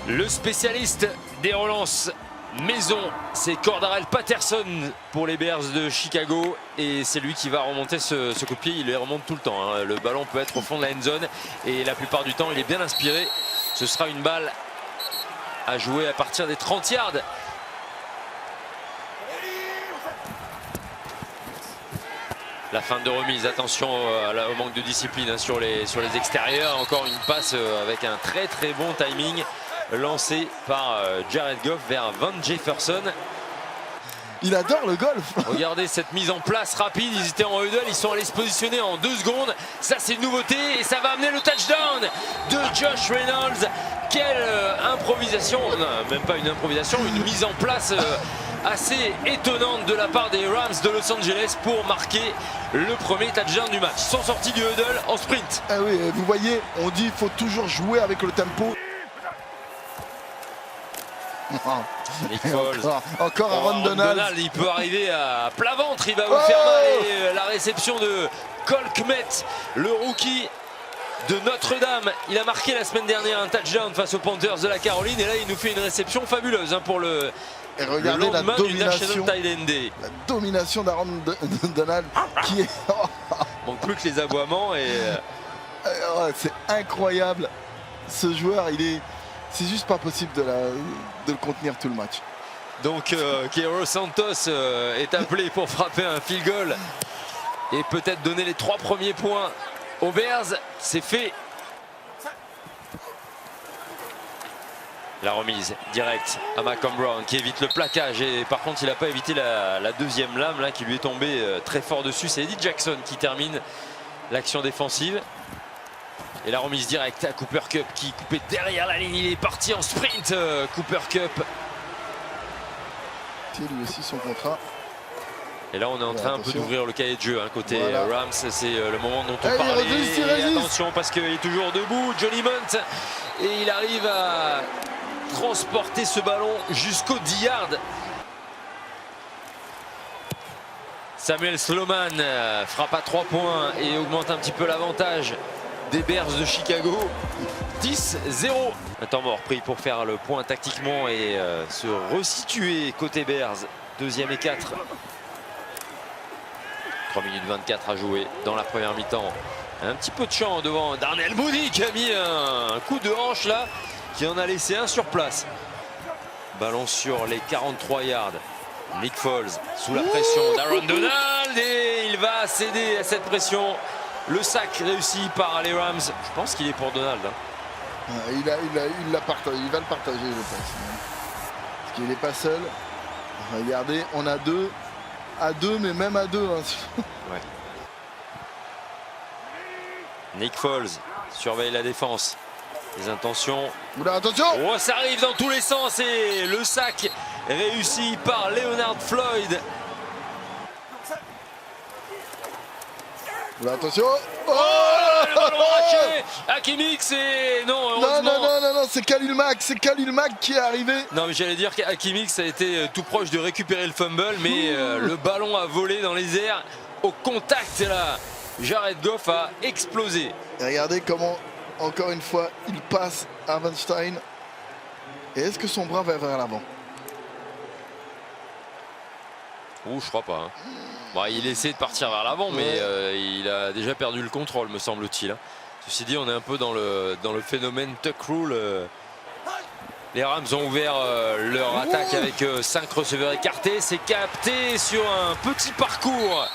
Le spécialiste des relances maison, c'est Cordarrelle Patterson pour les Bears de Chicago. Et c'est lui qui va remonter ce coup de pied. Il les remonte tout le temps, hein. Le ballon peut être au fond de la end zone. Et la plupart du temps, il est bien inspiré. Ce sera une balle à jouer à partir des 30 yards. La fin de remise, attention au manque de discipline, hein, sur les extérieurs. Encore une passe avec un très bon timing lancé par Jared Goff vers Van Jefferson. Il adore le golf. Regardez cette mise en place rapide, ils étaient en huddle, ils sont allés se positionner en 2 secondes. Ça c'est une nouveauté et ça va amener le touchdown de Josh Reynolds. Quelle improvisation, non, même pas une improvisation, une mise en place assez étonnante de la part des Rams de Los Angeles pour marquer le premier touchdown du match. Ils sont sortis du huddle en sprint. Ah oui, vous voyez, on dit qu'il faut toujours jouer avec le tempo. Nick Foles. Encore Aaron Donald. Il peut arriver à plat ventre, il va vous faire mal. Et la réception de Cole Kmet, le rookie de Notre-Dame. Il a marqué la semaine dernière un touchdown face aux Panthers de la Caroline. Et là, il nous fait une réception fabuleuse, hein, pour le lendemain du National Tight End Day. La domination d'Aaron Donald qui est... manque plus que les aboiements. Et c'est incroyable. Ce joueur, c'est juste pas possible de le contenir tout le match. Donc Cairo Santos est appelé pour frapper un field goal et peut-être donner les 3 premiers points aux Bears. C'est fait. La remise directe à Malcolm Brown qui évite le plaquage, et par contre il n'a pas évité la deuxième lame là, qui lui est tombée très fort dessus. C'est Eddie Jackson qui termine l'action défensive. Et la remise directe à Cooper Kupp qui coupait derrière la ligne. Il est parti en sprint, Cooper Kupp. C'est lui aussi son contrat. Et là on est en train un peu d'ouvrir le cahier de jeu, hein, côté Rams. C'est le moment dont on il parlait. résiste. Attention parce qu'il est toujours debout, Johnny Munt. Et il arrive à transporter ce ballon jusqu'au 10 yards. Samuel Sloman frappe à 3 points et augmente un petit peu l'avantage des Bears de Chicago. 10-0. Un temps mort pris pour faire le point tactiquement et se resituer côté Bears. 2e et 4. 3 minutes 24 à jouer dans la première mi-temps. Un petit peu de champ devant Darnell Mooney qui a mis un coup de hanche là, qui en a laissé un sur place. Ballon sur les 43 yards. Nick Foles sous la pression d'Aaron Donald et il va céder à cette pression. Le sac réussi par les Rams. Je pense qu'il est pour Donald, hein. Il va le partager, je pense. Parce qu'il n'est pas seul. Regardez, on a 2 à 2, mais même à 2. Hein. Ouais. Nick Foles surveille la défense. Les intentions. Oula, attention! Oh, ça arrive dans tous les sens et le sac réussi par Leonard Floyd. Oula, attention! Oh, le ballon arraché! Hakeem Hicks et non, heureusement. Non, c'est Khalil Mack qui est arrivé. Non, mais j'allais dire qu'Hakeem Hicks a été tout proche de récupérer le fumble, mais le ballon a volé dans les airs au contact là. Jared Goff a explosé. Et regardez comment, encore une fois, il passe à Weinstein. Et est-ce que son bras va vers l'avant? Ouh, je crois pas, hein. Bon, il essaie de partir vers l'avant, mais il a déjà perdu le contrôle, me semble-t-il, hein. Ceci dit, on est un peu dans le phénomène Tuck Rule. Les Rams ont ouvert leur attaque avec 5 receveurs écartés. C'est capté sur un petit parcours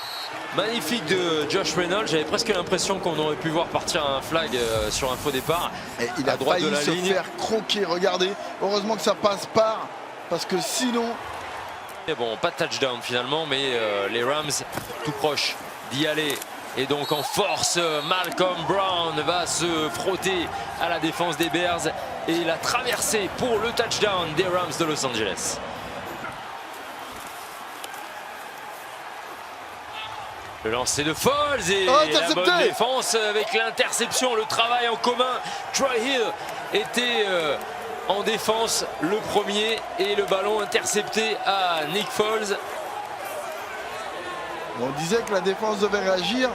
magnifique de Josh Reynolds. J'avais presque l'impression qu'on aurait pu voir partir un flag sur un faux départ. Et il a failli se faire croquer, regardez. Heureusement que ça passe par, parce que sinon... Et bon, pas de touchdown finalement, mais les Rams tout proches d'y aller. Et donc en force, Malcolm Brown va se frotter à la défense des Bears. Et la traversée pour le touchdown des Rams de Los Angeles. Le lancer de Foles et la bonne défense avec l'interception, le travail en commun. Troy Hill était en défense le premier et le ballon intercepté à Nick Foles. On disait que la défense devait réagir.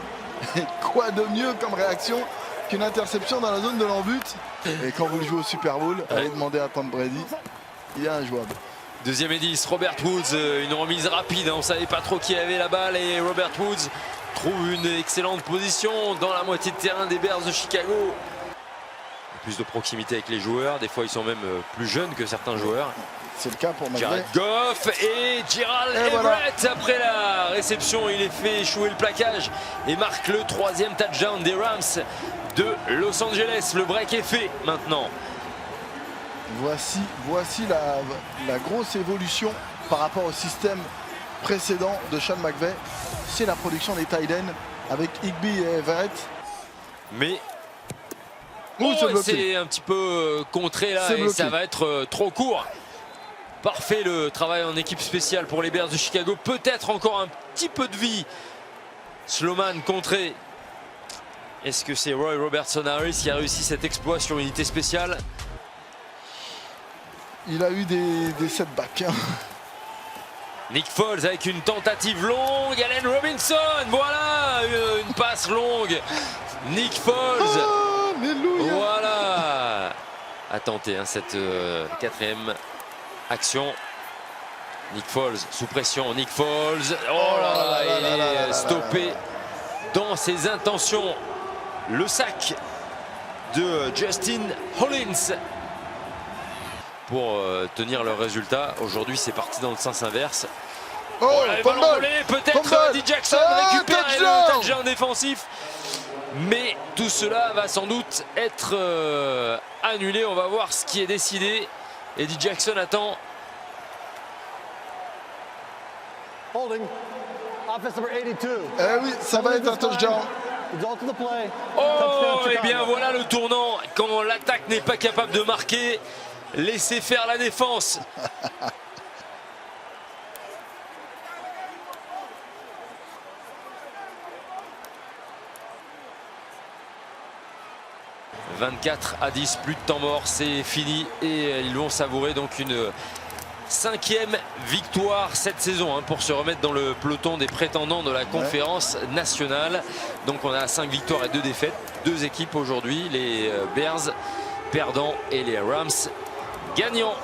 Quoi de mieux comme réaction qu'une interception dans la zone de l'embut. Et quand vous le jouez au Super Bowl, allez demander à Tom Brady. Il est injouable. Deuxième et 10, Robert Woods, une remise rapide, on ne savait pas trop qui avait la balle et Robert Woods trouve une excellente position dans la moitié de terrain des Bears de Chicago. Plus de proximité avec les joueurs, des fois ils sont même plus jeunes que certains joueurs. C'est le cas pour McVay. Jared Goff et Gerald Everett. Voilà. Après la réception, il est fait échouer le plaquage et marque le 3e touchdown des Rams de Los Angeles. Le break est fait maintenant. Voici la grosse évolution par rapport au système précédent de Sean McVay. C'est la production des tight ends avec Higbee et Everett. Mais c'est un petit peu contré là et ça va être trop court. Parfait le travail en équipe spéciale pour les Bears de Chicago. Peut-être encore un petit peu de vie. Sloman contré. Est-ce que c'est Roy Robertson Harris qui a réussi cet exploit sur unité spéciale? Il a eu des setbacks. Nick Foles avec une tentative longue. Allen Robinson, voilà une passe longue. Nick Foles. Voilà. À tenter cette 4e action. Nick Foles sous pression. Nick Foles. Oh là là, il est stoppé dans ses intentions. Le sac de Justin Hollins pour tenir le résultat. Aujourd'hui, c'est parti dans le sens inverse. Peut-être Eddie Jackson récupère le touchdown défensif. Mais tout cela va sans doute être annulé. On va voir ce qui est décidé. Eddie Jackson attend. Holding. Offense number 82. Eh oui, ça va être un touchdown. Oh, et bien voilà le tournant. Quand l'attaque n'est pas capable de marquer, laissez faire la défense. « 24-10, plus de temps mort, c'est fini et ils vont savourer donc une 5e victoire cette saison pour se remettre dans le peloton des prétendants de la conférence nationale. Donc on a 5 victoires et 2 défaites, 2 équipes aujourd'hui, les Bears perdants et les Rams gagnants.